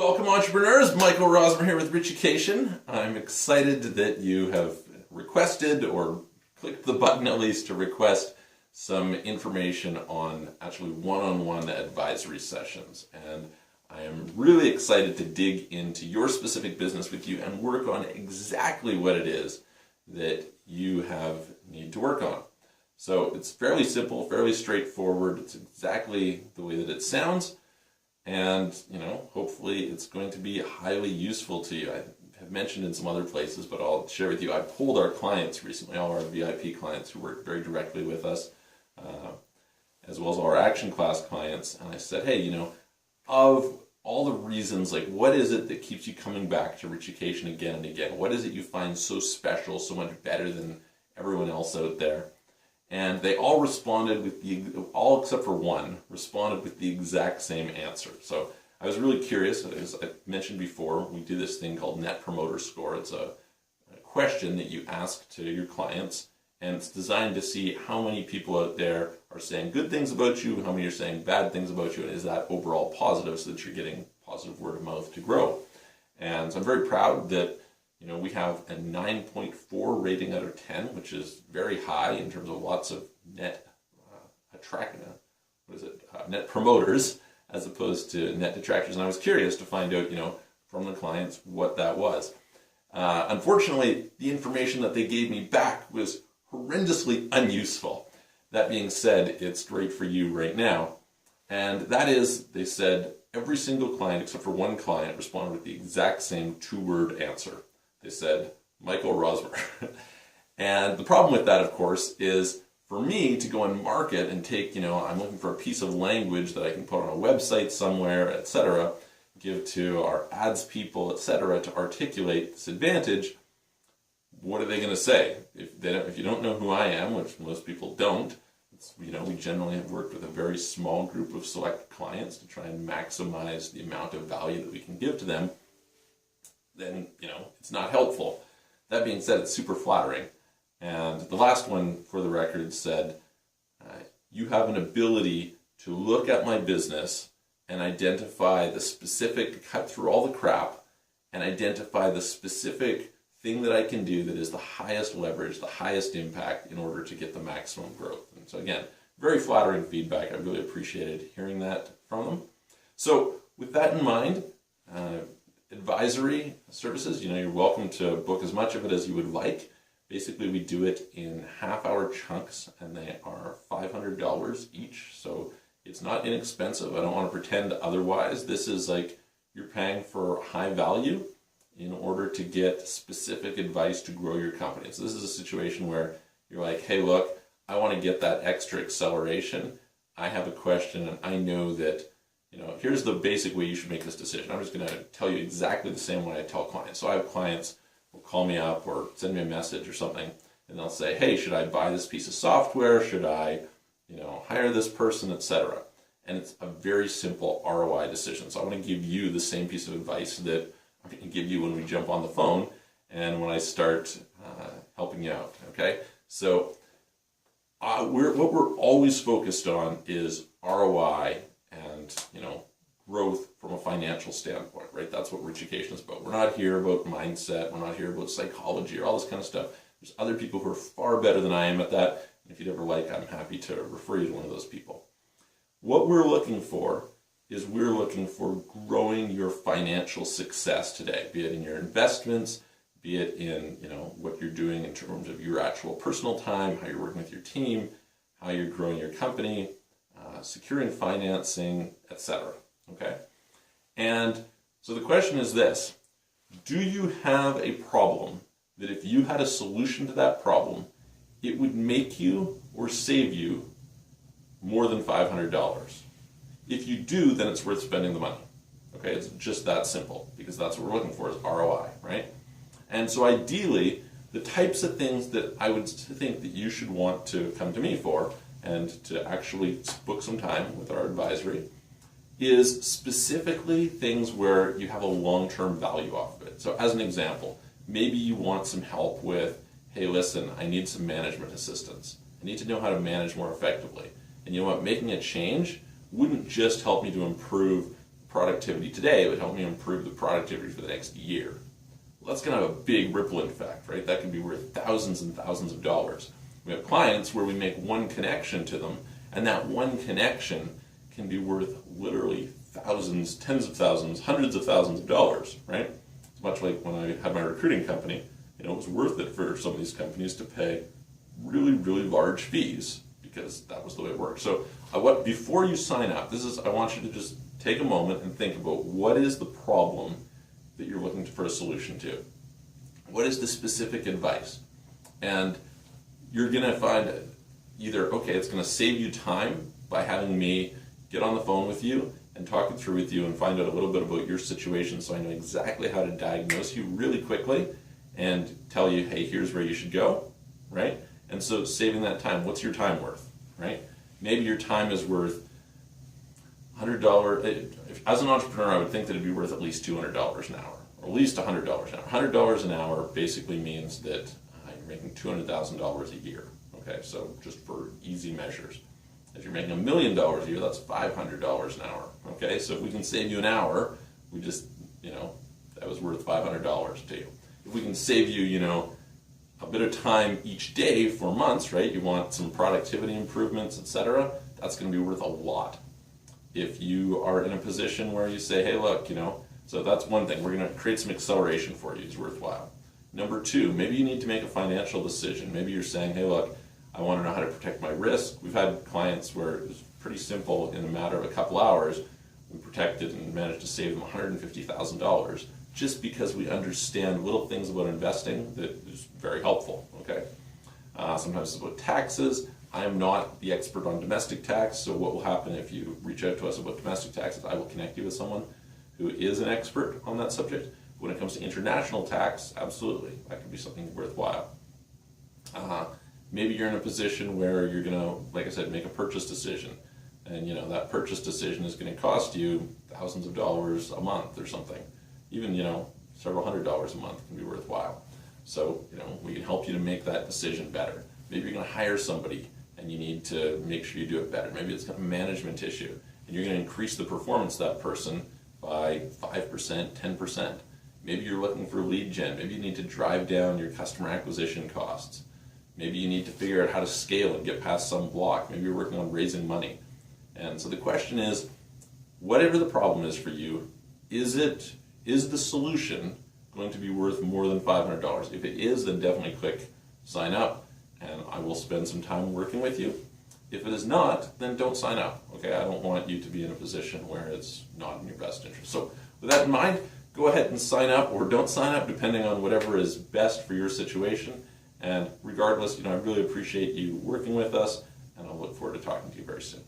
Welcome, entrepreneurs. Michael Rosmer here with Richucation. I'm excited that you have requested or clicked the button at least to request some information on actually one-on-one advisory sessions. And I am really excited to dig into your specific business with you and work on exactly what it is that you need to work on. So it's fairly simple, fairly straightforward. It's exactly the way that it sounds. And, hopefully it's going to be highly useful to you. I have mentioned in some other places, but I'll share with you, I polled our clients recently, all our VIP clients who work very directly with us, as well as our action class clients. And I said, hey, of all the reasons, what is it that keeps you coming back to Richucation again and again? What is it you find so special, so much better than everyone else out there? And they all responded all except for one, responded with the exact same answer. So I was really curious. As I mentioned before, we do this thing called Net Promoter Score. It's a question that you ask to your clients, and it's designed to see how many people out there are saying good things about you, how many are saying bad things about you, and is that overall positive so that you're getting positive word of mouth to grow. And so I'm very proud that we have a 9.4 rating out of 10, which is very high in terms of lots of net net promoters as opposed to net detractors. And I was curious to find out, from the clients what that was. Unfortunately, the information that they gave me back was horrendously unuseful. That being said, it's great for you right now. And that is, they said, every single client except for one client responded with the exact same two-word answer. They said, Michael Rosmer. And the problem with that, of course, is for me to go and market and take, I'm looking for a piece of language that I can put on a website somewhere, etc., give to our ads people, etc., to articulate this advantage. What are they going to say? If you don't know who I am, which most people don't, we generally have worked with a very small group of select clients to try and maximize the amount of value that we can give to them, then, it's not helpful. That being said, it's super flattering. And the last one, for the record, said, you have an ability to look at my business and identify the specific, cut through all the crap, and identify the specific thing that I can do that is the highest leverage, the highest impact in order to get the maximum growth. And so again, very flattering feedback. I really appreciated hearing that from them. So with that in mind, advisory services, you're welcome to book as much of it as you would like. Basically, we do it in half-hour chunks, and they are $500 each, so it's not inexpensive. I don't want to pretend otherwise. This is you're paying for high value in order to get specific advice to grow your company. So this is a situation where you're like, hey, look, I want to get that extra acceleration. I have a question, and I know that here's the basic way you should make this decision. I'm just going to tell you exactly the same way I tell clients. So I have clients who will call me up or send me a message or something, and they'll say, hey, should I buy this piece of software? Should I, hire this person, etc. And it's a very simple ROI decision. So I want to give you the same piece of advice that I'm going to give you when we jump on the phone and when I start helping you out, okay? So what we're always focused on is ROI and growth from a financial standpoint, right? That's what Richucation is about. We're not here about mindset. We're not here about psychology or all this kind of stuff. There's other people who are far better than I am at that. And if you'd ever like, I'm happy to refer you to one of those people. What we're looking for is we're looking for growing your financial success today, be it in your investments, be it in what you're doing in terms of your actual personal time, how you're working with your team, how you're growing your company, securing financing, etc. Okay? And so the question is this: do you have a problem that if you had a solution to that problem, it would make you or save you more than $500? If you do, then it's worth spending the money. Okay? It's just that simple, because that's what we're looking for is ROI, right? And so ideally, the types of things that I would think that you should want to come to me for and to actually book some time with our advisory is specifically things where you have a long-term value off of it. So as an example, maybe you want some help with, hey, listen, I need some management assistance. I need to know how to manage more effectively. And you know what, making a change wouldn't just help me to improve productivity today, it would help me improve the productivity for the next year. Well, that's going to have a big rippling effect, right? That can be worth thousands and thousands of dollars. We have clients where we make one connection to them, and that one connection can be worth literally thousands, tens of thousands, hundreds of thousands of dollars, right? It's much like when I had my recruiting company, it was worth it for some of these companies to pay really, really large fees because that was the way it worked. So before you sign up, I want you to just take a moment and think about what is the problem that you're looking for a solution to. What is the specific advice? And you're going to find either, okay, it's going to save you time by having me get on the phone with you and talk it through with you and find out a little bit about your situation so I know exactly how to diagnose you really quickly and tell you, hey, here's where you should go, right? And so saving that time, what's your time worth, right? Maybe your time is worth $100. As an entrepreneur, I would think that it'd be worth at least $200 an hour, or at least $100 an hour. $100 an hour basically means that you're making $200,000 a year, okay? So just for easy measures. If you're making $1 million a year, that's $500 an hour, okay? So if we can save you an hour, we just, that was worth $500 to you. If we can save you, a bit of time each day for months, right? You want some productivity improvements, etc. That's going to be worth a lot. If you are in a position where you say, hey, look, so that's one thing. We're going to create some acceleration for you. It's worthwhile. Number two, maybe you need to make a financial decision. Maybe you're saying, hey, look, I want to know how to protect my risk. We've had clients where it was pretty simple. In a matter of a couple hours, we protected and managed to save them $150,000 just because we understand little things about investing that is very helpful, okay? Sometimes it's about taxes. I am not the expert on domestic tax, so what will happen if you reach out to us about domestic taxes, I will connect you with someone who is an expert on that subject. When it comes to international tax, absolutely, that could be something worthwhile. Maybe you're in a position where you're going to, like I said, make a purchase decision. And that purchase decision is going to cost you thousands of dollars a month or something. Even, several $100s a month can be worthwhile. So, we can help you to make that decision better. Maybe you're going to hire somebody and you need to make sure you do it better. Maybe it's got a management issue and you're going to increase the performance of that person by 5%, 10%. Maybe you're looking for lead gen. Maybe you need to drive down your customer acquisition costs. Maybe you need to figure out how to scale and get past some block. Maybe you're working on raising money. And so the question is, whatever the problem is for you, is the solution going to be worth more than $500? If it is, then definitely click sign up and I will spend some time working with you. If it is not, then don't sign up. Okay, I don't want you to be in a position where it's not in your best interest. So with that in mind, go ahead and sign up or don't sign up depending on whatever is best for your situation. And regardless, I really appreciate you working with us and I'll look forward to talking to you very soon.